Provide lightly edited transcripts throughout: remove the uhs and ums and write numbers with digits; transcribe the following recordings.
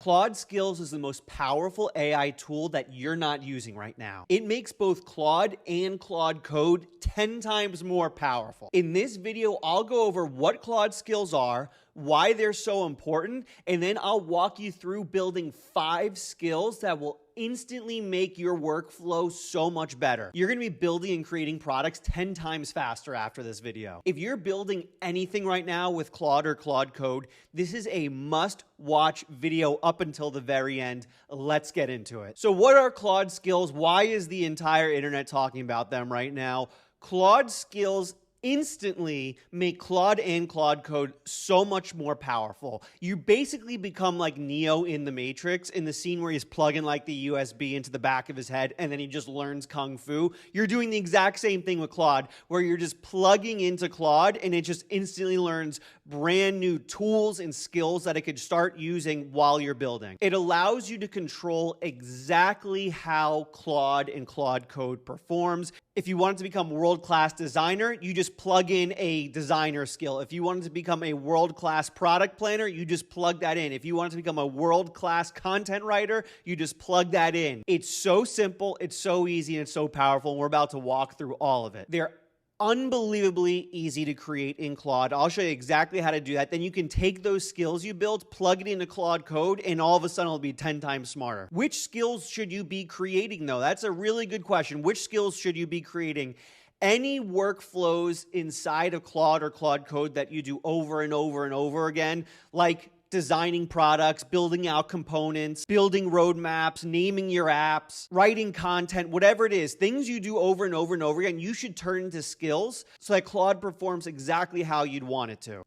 Claude Skills is the most powerful AI tool that you're not using right now. It makes both Claude and Claude Code 10 times more powerful. In this video, I'll go over what Claude Skills are, why they're so important, and then I'll walk you through building 5 skills that will instantly make your workflow so much better. You're gonna be building and creating products 10 times faster after this video. If you're building anything right now with Claude or Claude Code, this is a must-watch video up until the very end. Let's get into it. So what are Claude Skills? Why is the entire internet talking about them right now? Claude Skills instantly make Claude and Claude Code so much more powerful. You basically become like Neo in The Matrix in the scene where he's plugging like the USB into the back of his head and then he just learns Kung Fu. You're doing the exact same thing with Claude, where you're just plugging into Claude and it just instantly learns brand new tools and skills that it could start using while you're building. It allows you to control exactly how Claude and Claude Code performs. If you wanted to become a world-class designer, you just plug in a designer skill. If you wanted to become a world-class product planner, you just plug that in. If you wanted to become a world-class content writer, you just plug that in. It's so simple, it's so easy, and it's so powerful, and we're about to walk through all of it. They're unbelievably easy to create in Claude. I'll show you exactly how to do that. Then you can take those skills you built, plug it into Claude Code, and all of a sudden it'll be 10 times smarter. Which skills should you be creating though? That's a really good question. Which skills should you be creating? Any workflows inside of Claude or Claude Code that you do over and over and over again, like designing products, building out components, building roadmaps, naming your apps, writing content, whatever it is, things you do over and over and over again, you should turn into skills so that Claude performs exactly how you'd want it to.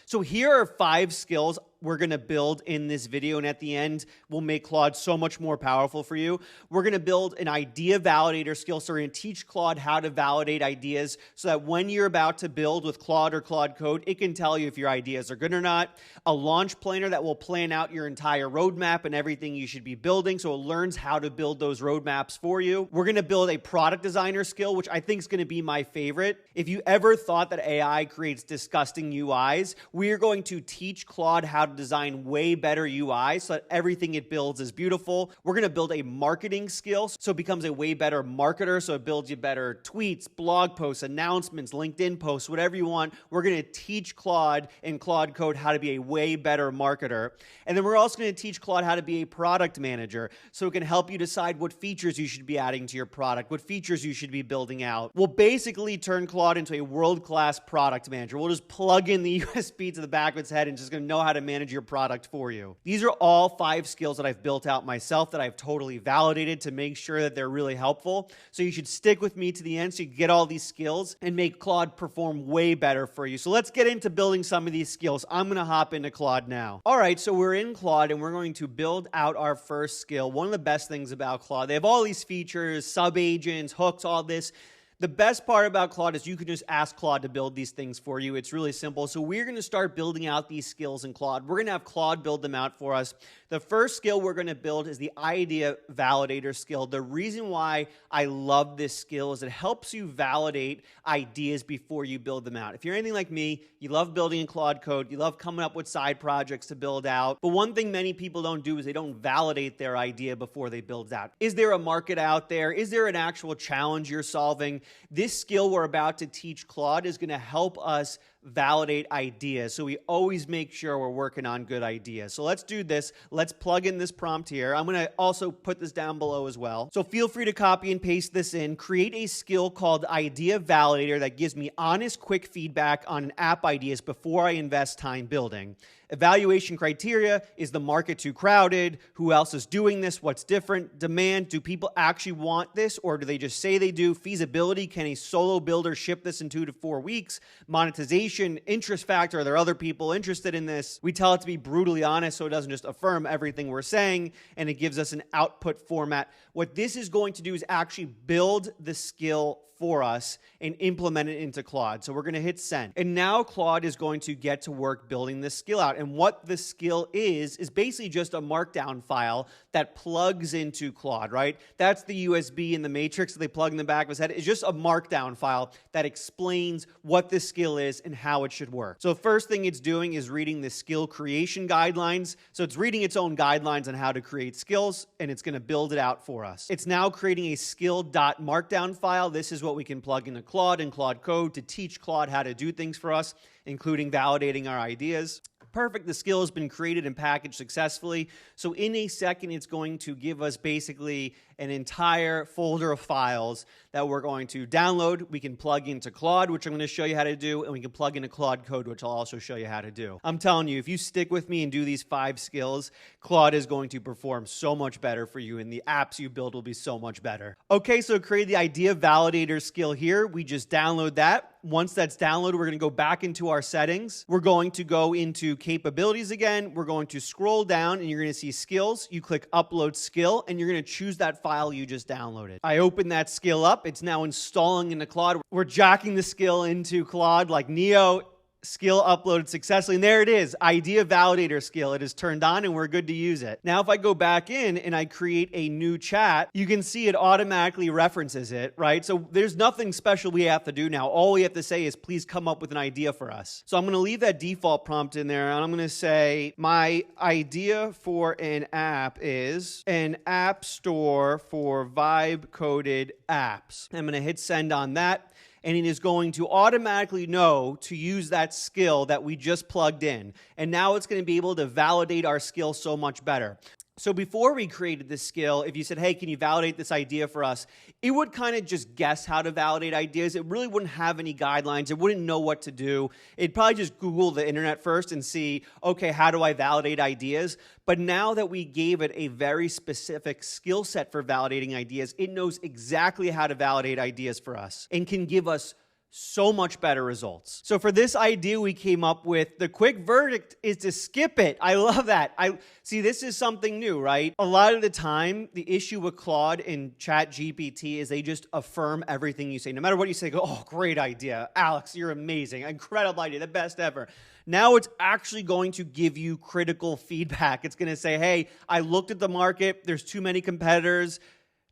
So here are 5 skills we're going to build in this video, and at the end, we'll make Claude so much more powerful for you. We're going to build an idea validator skill, so we're going to teach Claude how to validate ideas so that when you're about to build with Claude or Claude Code, it can tell you if your ideas are good or not. A launch planner that will plan out your entire roadmap and everything you should be building, so it learns how to build those roadmaps for you. We're going to build a product designer skill, which I think is going to be my favorite. If you ever thought that AI creates disgusting UIs, we are going to teach Claude how to design way better UIs so that everything it builds is beautiful. We're going to build a marketing skill so it becomes a way better marketer, so it builds you better tweets, blog posts, announcements, LinkedIn posts, whatever you want. We're going to teach Claude and Claude Code how to be a way better marketer. And then we're also going to teach Claude how to be a product manager so it can help you decide what features you should be adding to your product, what features you should be building out. We'll basically turn Claude into a world-class product manager. We'll just plug in the USB to the back of its head and just going to know how to manage your product for you. These are all 5 skills that I've built out myself that I've totally validated to make sure that they're really helpful. So you should stick with me to the end so you can get all these skills and make Claude perform way better for you. So let's get into building some of these skills. I'm going to hop into Claude now. All right, so we're in Claude and we're going to build out our first skill. One of the best things about Claude, they have all these features, sub-agents, hooks, all this. The best part about Claude is you can just ask Claude to build these things for you. It's really simple. So we're going to start building out these skills in Claude. We're going to have Claude build them out for us. The first skill we're going to build is the idea validator skill. The reason why I love this skill is it helps you validate ideas before you build them out. If you're anything like me, you love building in Claude Code, you love coming up with side projects to build out. But one thing many people don't do is they don't validate their idea before they build it out. Is there a market out there? Is there an actual challenge you're solving? This skill we're about to teach Claude is going to help us validate ideas. So we always make sure we're working on good ideas. So let's do this. Let's plug in this prompt here. I'm going to also put this down below as well. So feel free to copy and paste this in. Create a skill called Idea Validator that gives me honest, quick feedback on an app ideas before I invest time building. Evaluation criteria: is the market too crowded? Who else is doing this? What's different? Demand: do people actually want this or do they just say they do? Feasibility: can a solo builder ship this in 2 to 4 weeks? Monetization: interest factor: are there other people interested in this? We tell it to be brutally honest so it doesn't just affirm everything we're saying, and it gives us an output format. What this is going to do is actually build the skill for us and implement it into Claude. So we're going to hit send. And now Claude is going to get to work building this skill out. And what the skill is basically just a markdown file that plugs into Claude, right? That's the USB in the matrix that they plug in the back of his head. It's just a markdown file that explains what this skill is and how it should work. So first thing it's doing is reading the skill creation guidelines. So it's reading its own guidelines on how to create skills, and it's going to build it out for us. It's now creating a skill.markdown file. This is what we can plug into Claude and Claude Code to teach Claude how to do things for us, including validating our ideas. Perfect. The skill has been created and packaged successfully. So in a second, it's going to give us basically an entire folder of files that we're going to download. We can plug into Claude, which I'm going to show you how to do, and we can plug into Claude Code, which I'll also show you how to do. I'm telling you, if you stick with me and do these 5 skills, Claude is going to perform so much better for you, and the apps you build will be so much better. Okay, so create the idea validator skill here. We just download that. Once that's downloaded, we're going to go back into our settings. We're going to go into capabilities again. We're going to scroll down, and you're going to see skills. You click upload skill, and you're going to choose that file you just downloaded. I open that skill up. It's now installing into Claude. We're jacking the skill into Claude like Neo. Skill uploaded successfully, and there it is, idea validator skill. It is turned on and we're good to use it. Now if I go back in and I create a new chat, you can see it automatically references it, right? So there's nothing special we have to do now. All we have to say is please come up with an idea for us. So I'm going to leave that default prompt in there, and I'm going to say my idea for an app is an app store for vibe coded apps. I'm going to hit send on that, and it is going to automatically know to use that skill that we just plugged in. And now it's going to be able to validate our skill so much better. So before we created this skill, if you said, hey, can you validate this idea for us? It would kind of just guess how to validate ideas. It really wouldn't have any guidelines. It wouldn't know what to do. It'd probably just Google the internet first and see, okay, how do I validate ideas? But now that we gave it a very specific skill set for validating ideas, it knows exactly how to validate ideas for us and can give us so much better results. So for this idea we came up with, the quick verdict is to skip it. I love that. See, this is something new, right? A lot of the time, the issue with Claude and ChatGPT is they just affirm everything you say. No matter what you say, go, oh, great idea. Alex, you're amazing. Incredible idea. The best ever. Now it's actually going to give you critical feedback. It's going to say, hey, I looked at the market. There's too many competitors.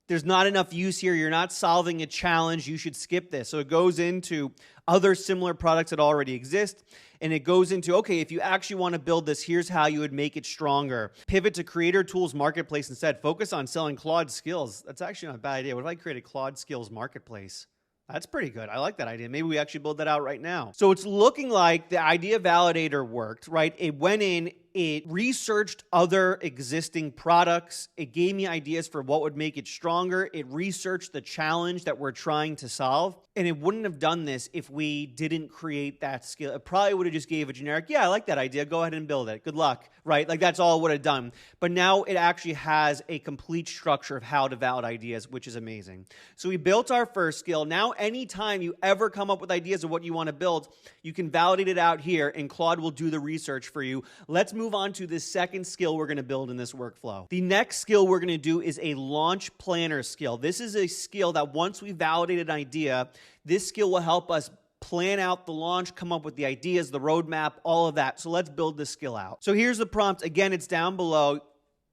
There's not enough use here. You're not solving a challenge. You should skip this. So it goes into other similar products that already exist. And it goes into, okay, if you actually want to build this, here's how you would make it stronger. Pivot to Creator Tools Marketplace instead. Focus on selling Claude Skills. That's actually not a bad idea. What if I create a Claude Skills Marketplace? That's pretty good. I like that idea. Maybe we actually build that out right now. So it's looking like the idea validator worked, right? It went in, it researched other existing products. It gave me ideas for what would make it stronger. It researched the challenge that we're trying to solve. And it wouldn't have done this if we didn't create that skill. It probably would have just gave a generic, yeah, I like that idea. Go ahead and build it. Good luck, right? Like that's all it would have done. But now it actually has a complete structure of how to validate ideas, which is amazing. So we built our first skill. Now, anytime you ever come up with ideas of what you want to build, you can validate it out here and Claude will do the research for you. Let's move on to the second skill we're going to build in this workflow. The next skill we're going to do is a launch planner skill. This is a skill that once we validate an idea, this skill will help us plan out the launch, come up with the ideas, the roadmap, all of that. So let's build this skill out. So here's the prompt. Again, it's down below.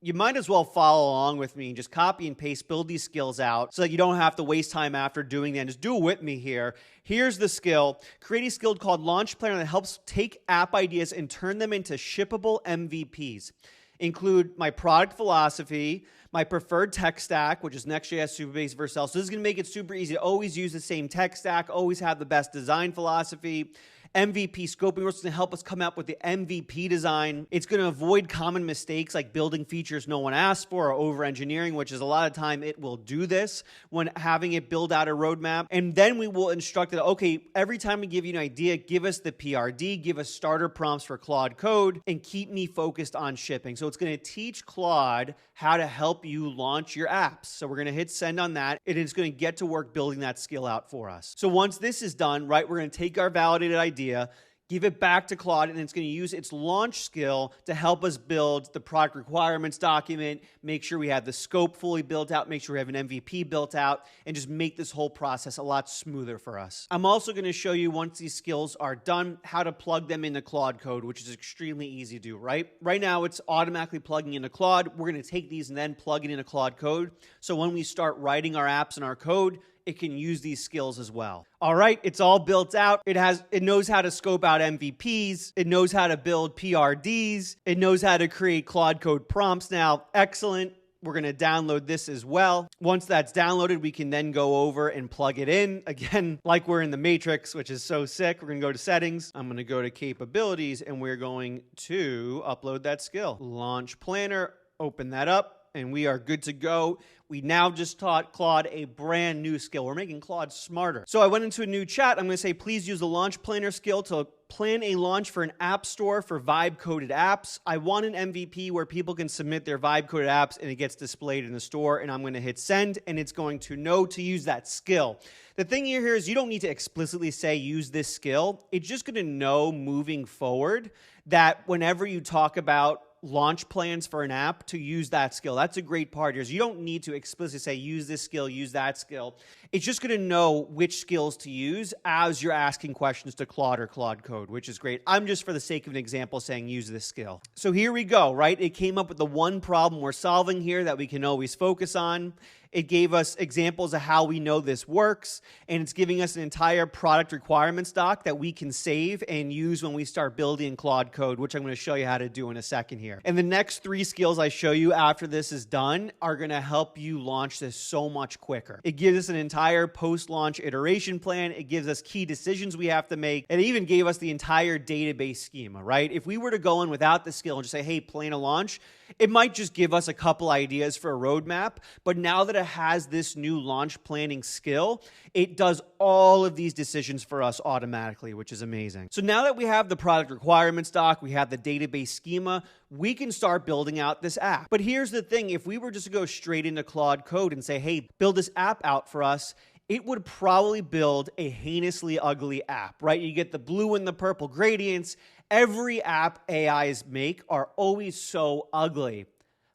You might as well follow along with me and just copy and paste, build these skills out so that you don't have to waste time after doing that. Just do it with me here. Here's the skill. Create a skill called Launch Planner that helps take app ideas and turn them into shippable MVPs. Include my product philosophy, my preferred tech stack, which is Next.js, Supabase, Vercel. So this is going to make it super easy to always use the same tech stack, always have the best design philosophy. MVP scoping rules is going to help us come up with the MVP design. It's going to avoid common mistakes like building features no one asked for or over-engineering, which is a lot of time it will do this when having it build out a roadmap. And then we will instruct it, okay, every time we give you an idea, give us the PRD, give us starter prompts for Claude Code, and keep me focused on shipping. So it's going to teach Claude how to help you launch your apps. So we're going to hit send on that. It is going to get to work building that skill out for us. So once this is done, right, we're going to take our validated idea, give give it back to Claude, and it's going to use its launch skill to help us build the product requirements document, make sure we have the scope fully built out, make sure we have an MVP built out, and just make this whole process a lot smoother for us. I'm also going to show you, once these skills are done, how to plug them into Claude Code, which is extremely easy to do, right? Right now, it's automatically plugging into Claude. We're going to take these and then plug it into Claude Code. So when we start writing our apps and our code, it can use these skills as well. All right, it's all built out. It knows how to scope out MVPs. It knows how to build PRDs. It knows how to create Claude Code prompts now. Excellent. We're going to download this as well. Once that's downloaded, we can then go over and plug it in. Again, like we're in the Matrix, which is so sick. We're going to go to settings. I'm going to go to capabilities, and we're going to upload that skill. Launch planner, open that up, and we are good to go. We now just taught Claude a brand new skill. We're making Claude smarter. So I went into a new chat. I'm going to say, please use the launch planner skill to plan a launch for an app store for vibe-coded apps. I want an MVP where people can submit their vibe-coded apps and it gets displayed in the store, and I'm going to hit send, and it's going to know to use that skill. The thing here is you don't need to explicitly say use this skill. It's just going to know moving forward that whenever you talk about launch plans for an app, to use that skill. That's a great part here. You don't need to explicitly say use this skill, use that skill. It's just going to know which skills to use as you're asking questions to Claude or Claude Code, which is great. I'm just, for the sake of an example, saying use this skill. So here we go, right? It came up with the one problem we're solving here that we can always focus on. It gave us examples of how we know this works, and it's giving us an entire product requirements doc that we can save and use when we start building Claude Code, which I'm going to show you how to do in a second here. And the next 3 skills I show you after this is done are going to help you launch this so much quicker. It gives us an entire post-launch iteration plan. It gives us key decisions we have to make. It even gave us the entire database schema, right? If we were to go in without the skill and just say, hey, plan a launch, it might just give us a couple ideas for a roadmap, but now that it has this new launch planning skill, it does all of these decisions for us automatically, which is amazing. So now that we have the product requirements doc, we have the database schema, we can start building out this app. But here's the thing, if we were just to go straight into Claude Code and say, hey, build this app out for us, it would probably build a heinously ugly app, right? You get the blue and the purple gradients. Every app AIs make are always so ugly,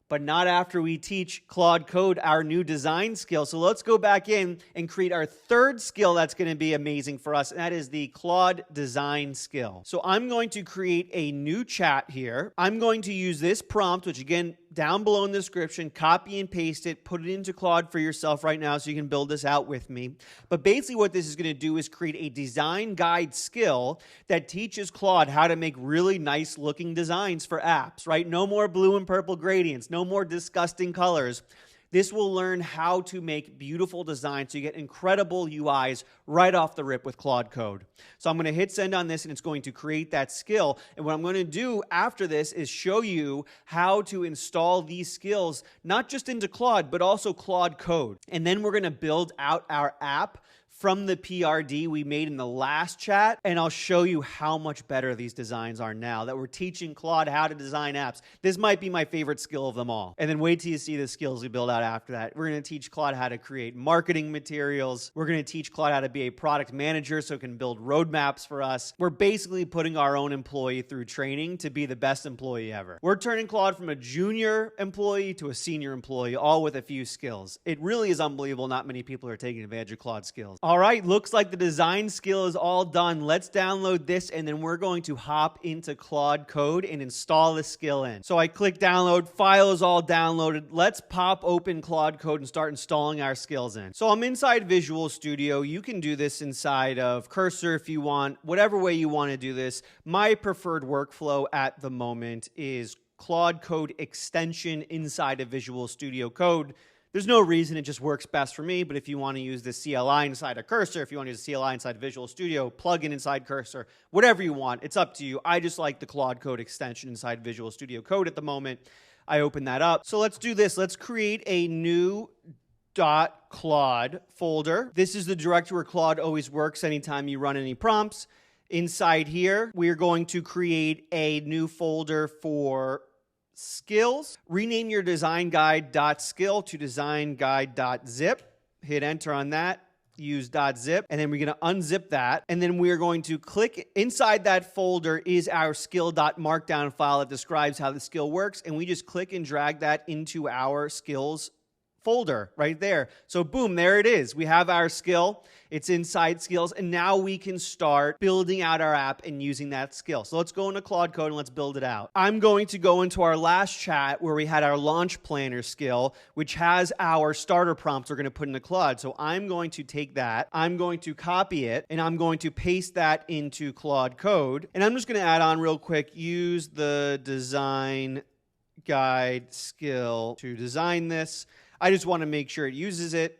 but not after we teach Claude Code our new design skill. So let's go back in and create our third skill that's going to be amazing for us, and that is the Claude design skill. So I'm going to create a new chat here. I'm going to use this prompt, which again, down below in the description, copy and paste it, put it into Claude for yourself right now so you can build this out with me. But basically what this is going to do is create a design guide skill that teaches Claude how to make really nice looking designs for apps, right? No more blue and purple gradients, no more disgusting colors. This will learn how to make beautiful designs so you get incredible UIs right off the rip with Claude Code. So I'm going to hit send on this, and it's going to create that skill. And what I'm going to do after this is show you how to install these skills, not just into Claude, but also Claude Code. And then we're going to build out our app from the PRD we made in the last chat, and I'll show you how much better these designs are now that we're teaching Claude how to design apps. This might be my favorite skill of them all. And then wait till you see the skills we build out after that. We're going to teach Claude how to create marketing materials. We're going to teach Claude how to be a product manager so it can build roadmaps for us. We're basically putting our own employee through training to be the best employee ever. We're turning Claude from a junior employee to a senior employee, all with a few skills. It really is unbelievable. Not many people are taking advantage of Claude skills. All right, looks like the design skill is all done. Let's download this, and then we're going to hop into Claude Code and install the skill in. So I click download, file is all downloaded. Let's pop open Claude Code and start installing our skills in. So I'm inside Visual Studio. You can do this inside of Cursor if you want, whatever way you want to do this. My preferred workflow at the moment is Claude Code extension inside of Visual Studio Code. There's no reason, it just works best for me, but if you want to use the CLI inside a Cursor, if you want to use the CLI inside Visual Studio, plugin inside Cursor, whatever you want, it's up to you. I just like the Claude Code extension inside Visual Studio Code at the moment. I open that up. So let's do this. Let's create a new .claude folder. This is the directory where Claude always works anytime you run any prompts. Inside here, we're going to create a new folder for skills. Rename your design guide.skill to design guide.zip. Hit enter on that. use .zip, and then we're going to unzip that, and then we're going to click inside that folder is our skill.markdown file that describes how the skill works, and we just click and drag that into our skills folder right there. So boom, there it is. We have our skill. It's inside skills, and now we can start building out our app and using that skill. So let's go into Claude Code and let's build it out. I'm going to go into our last chat where we had our launch planner skill, which has our starter prompts we're going to put into Claude. So I'm going to take that, I'm going to copy it, and I'm going to paste that into Claude Code. And I'm just going to add on real quick, use the design guide skill to design this. I just want to make sure it uses it.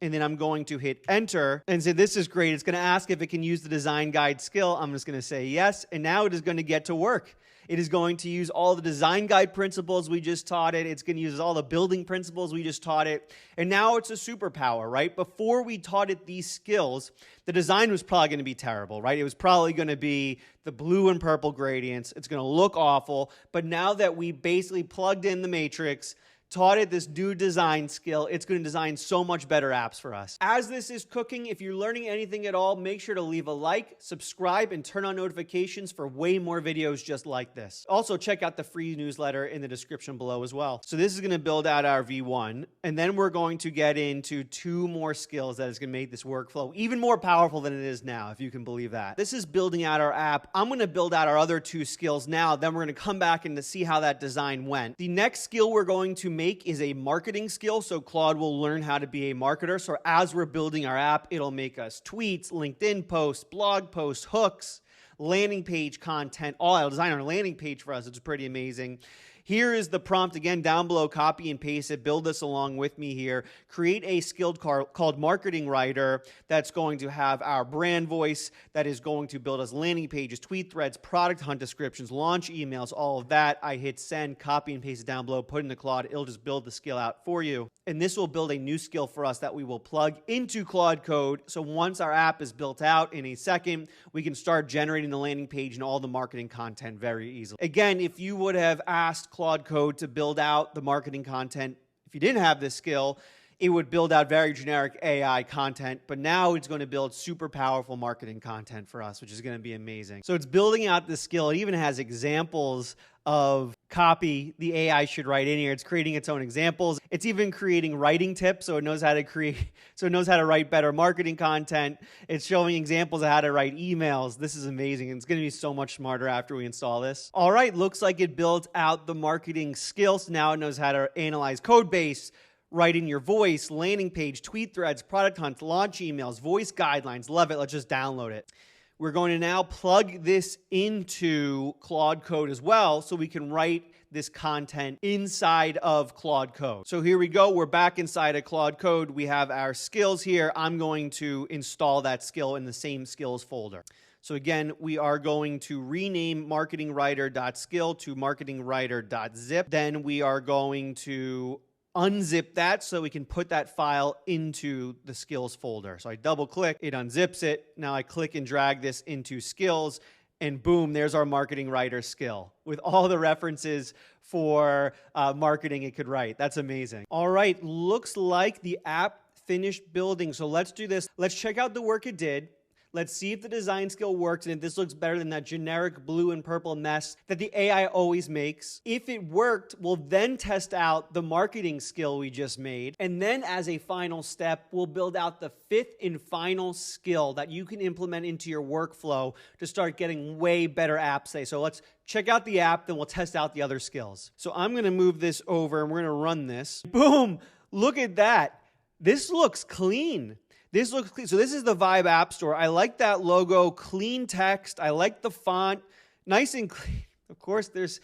And then I'm going to hit enter and say, this is great. It's going to ask if it can use the design guide skill. I'm just going to say yes. And now it is going to get to work. It is going to use all the design guide principles we just taught it. It's going to use all the building principles we just taught it. And now it's a superpower, right? Before we taught it these skills, the design was probably going to be terrible, right? It was probably going to be the blue and purple gradients. It's going to look awful. But now that we basically plugged in the matrix, taught it this new design skill, it's going to design so much better apps for us. As this is cooking, if you're learning anything at all, make sure to leave a like, subscribe, and turn on notifications for way more videos just like this. Also, check out the free newsletter in the description below as well. So this is going to build out our V1, and then we're going to get into 2 more skills that is going to make this workflow even more powerful than it is now, if you can believe that. This is building out our app. I'm going to build out our other 2 skills now, then we're going to come back and to see how that design went. The next skill we're going to make is a marketing skill, so Claude will learn how to be a marketer. So as we're building our app, it'll make us tweets, LinkedIn posts, blog posts, hooks, landing page content, all. It'll design our landing page for us. It's pretty amazing. Here is the prompt again down below. Copy and paste it. Build this along with me here. Create a skill called Marketing Writer that's going to have our brand voice, that is going to build us landing pages, tweet threads, product hunt descriptions, launch emails, all of that. I hit send, copy and paste it down below, put it into Claude. It'll just build the skill out for you. And this will build a new skill for us that we will plug into Claude Code. So once our app is built out in a second, we can start generating the landing page and all the marketing content very easily. Again, if you would have asked Claude Code to build out the marketing content, if you didn't have this skill, it would build out very generic AI content, but now it's going to build super powerful marketing content for us, which is going to be amazing. So it's building out this skill. It even has examples of copy the AI should write in here. It's creating its own examples. It's even creating writing tips, so it knows how to write better marketing content. It's showing examples of how to write emails. This is amazing. It's going to be so much smarter after we install this. All right, looks like it built out the marketing skills. Now it knows how to analyze code base, write in your voice, landing page, tweet threads, product hunt, launch emails, voice guidelines. Love it. Let's just download it. We're going to now plug this into Claude Code as well so we can write this content inside of Claude Code. So here we go. We're back inside of Claude Code. We have our skills here. I'm going to install that skill in the same skills folder. So again, we are going to rename marketingwriter.skill to marketingwriter.zip. Then we are going to unzip that so we can put that file into the skills folder. So I double click, it unzips it. Now I click and drag this into skills, and boom, there's our marketing writer skill with all the references for marketing it could write. That's amazing. All right, looks like the app finished building. So let's do this. Let's check out the work it did. Let's see if the design skill works and if this looks better than that generic blue and purple mess that the AI always makes. If it worked, we'll then test out the marketing skill we just made. And then as a final step, we'll build out the 5th and final skill that you can implement into your workflow to start getting way better apps. So let's check out the app, then we'll test out the other skills. So I'm going to move this over and we're going to run this. Boom! Look at that. This looks clean. This looks clean. So this is the Vibe App Store. I like that logo, clean text. I like the font, nice and clean. Of course, there's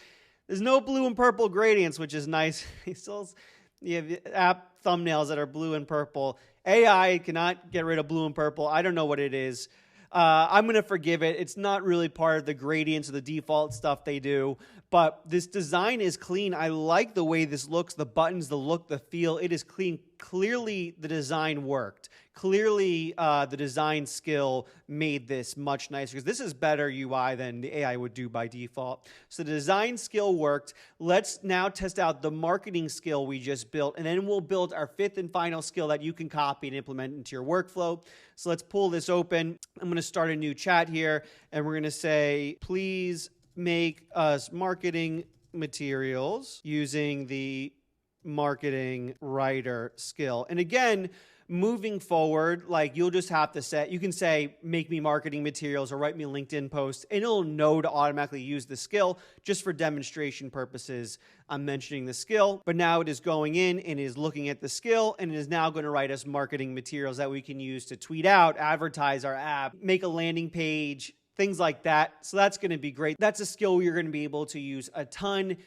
no blue and purple gradients, which is nice. You have app thumbnails that are blue and purple. AI cannot get rid of blue and purple. I don't know what it is. I'm going to forgive it. It's not really part of the gradients or the default stuff they do. but this design is clean. I like the way this looks, the buttons, the look, the feel. It is clean. Clearly, the design worked. Clearly, the design skill made this much nicer because this is better UI than the AI would do by default. So the design skill worked. Let's now test out the marketing skill we just built, and then we'll build our fifth and final skill that you can copy and implement into your workflow. So let's pull this open. I'm going to start a new chat here, and we're going to say, please make us marketing materials using the marketing writer skill. And again, moving forward, like you'll just have to set, you can say, make me marketing materials or write me a LinkedIn post, and it'll know to automatically use the skill. Just for demonstration purposes, I'm mentioning the skill, but now it is going in and is looking at the skill, and it is now going to write us marketing materials that we can use to tweet out, advertise our app, make a landing page, things like that. So that's going to be great. That's a skill you're going to be able to use a ton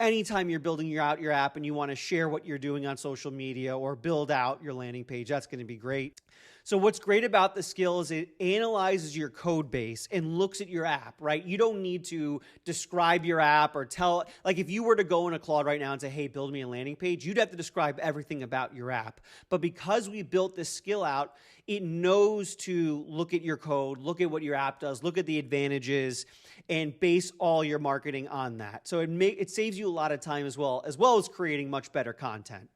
anytime you're building your app and you want to share what you're doing on social media or build out your landing page. That's going to be great. So what's great about the skill is it analyzes your code base and looks at your app, right? You don't need to describe your app or tell, like if you were to go in a Claude right now and say, hey, build me a landing page, you'd have to describe everything about your app. But because we built this skill out, it knows to look at your code, look at what your app does, look at the advantages, and base all your marketing on that. So it saves you a lot of time as well as creating much better content.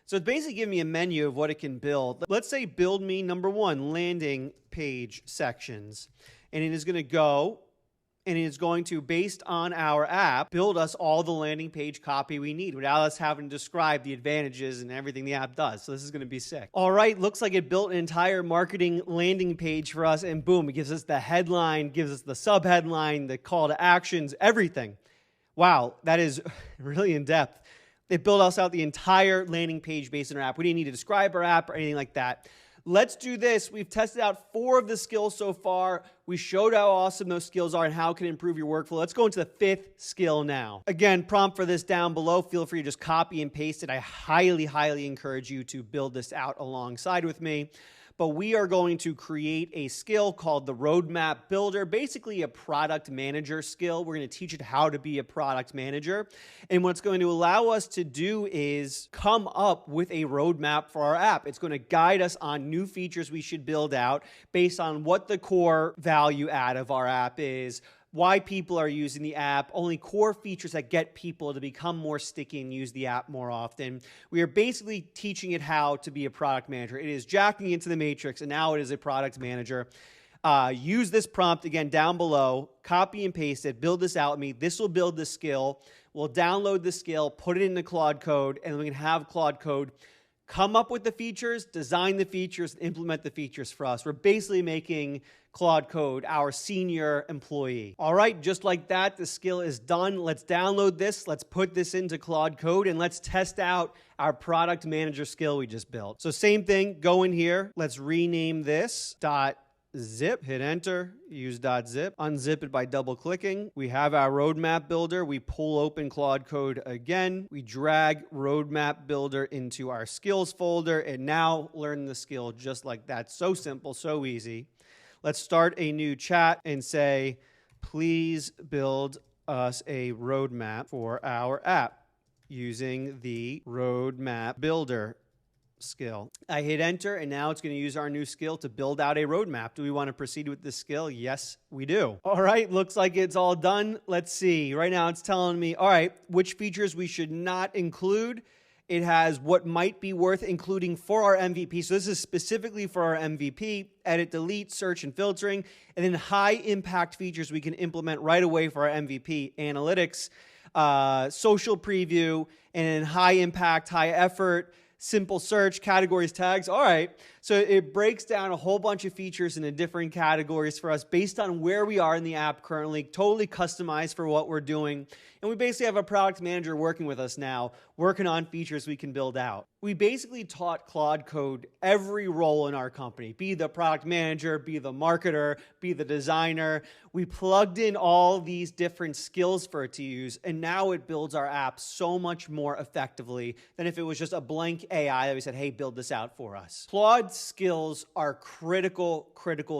So it's basically giving me a menu of what it can build. Let's say build me, number one, landing page sections. And it is going to go, and it is going to, based on our app, build us all the landing page copy we need without us having to describe the advantages and everything the app does. So this is going to be sick. All right, looks like it built an entire marketing landing page for us, and boom, it gives us the headline, gives us the subheadline, the call to actions, everything. Wow, that is really in depth. It built us out the entire landing page based on our app. We didn't need to describe our app or anything like that. Let's do this. We've tested out 4 of the skills so far. We showed how awesome those skills are and how it can improve your workflow. Let's go into the 5th skill now. Again, prompt for this down below. Feel free to just copy and paste it. I highly, highly encourage you to build this out alongside with me. But we are going to create a skill called the Roadmap Builder, basically a product manager skill. We're going to teach it how to be a product manager. And what it's going to allow us to do is come up with a roadmap for our app. It's going to guide us on new features we should build out based on what the core value add of our app is, why people are using the app, only core features that get people to become more sticky and use the app more often. We are basically teaching it how to be a product manager. It is jacking into the matrix, and now it is a product manager. Use this prompt, again, down below, copy and paste it, build this out with me. This will build the skill. We'll download the skill, put it into Claude Code, and we can have Claude Code come up with the features, design the features, and implement the features for us. We're basically making Claude Code our senior employee. All right, just like that, the skill is done. Let's download this. Let's put this into Claude Code, and let's test out our product manager skill we just built. So same thing, go in here. Let's rename this .zip, hit enter, use .zip, unzip it by double clicking. We have our roadmap builder. We pull open Claude Code again. We drag roadmap builder into our skills folder, and now learn the skill just like that. So simple, so easy. Let's start a new chat and say, please build us a roadmap for our app using the roadmap builder skill. I hit enter, and now it's going to use our new skill to build out a roadmap. Do we want to proceed with this skill? Yes, we do. All right, looks like it's all done. Let's see. Right now it's telling me, all right, which features we should not include. It has what might be worth including for our MVP. So this is specifically for our MVP, edit, delete, search, and filtering, and then high impact features we can implement right away for our MVP, analytics, social preview, and then high impact, high effort, simple search, categories, tags. All right, so it breaks down a whole bunch of features into different categories for us based on where we are in the app currently, totally customized for what we're doing. And we basically have a product manager working with us now, working on features we can build out. We basically taught Claude Code every role in our company, be the product manager, be the marketer, be the designer. We plugged in all these different skills for it to use, and now it builds our app so much more effectively than if it was just a blank AI that we said, hey, build this out for us. Claude Skills are critical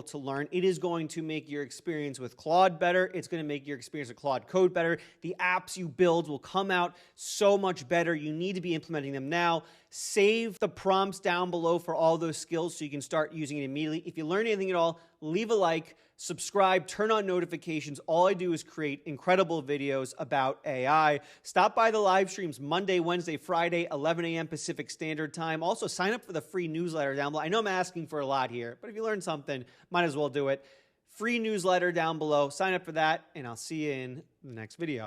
to learn. It is going to make your experience with Claude better. It's going to make your experience with Claude Code better. The apps you build will come out so much better. You need to be implementing them now. Save the prompts down below for all those skills so you can start using it immediately. If you learn anything at all, leave a like, subscribe, turn on notifications. All I do is create incredible videos about AI. Stop by the live streams Monday, Wednesday, Friday, 11 a.m. Pacific Standard Time. Also, sign up for the free newsletter down below. I know I'm asking for a lot here, but if you learn something, might as well do it. Free newsletter down below. Sign up for that, and I'll see you in the next video.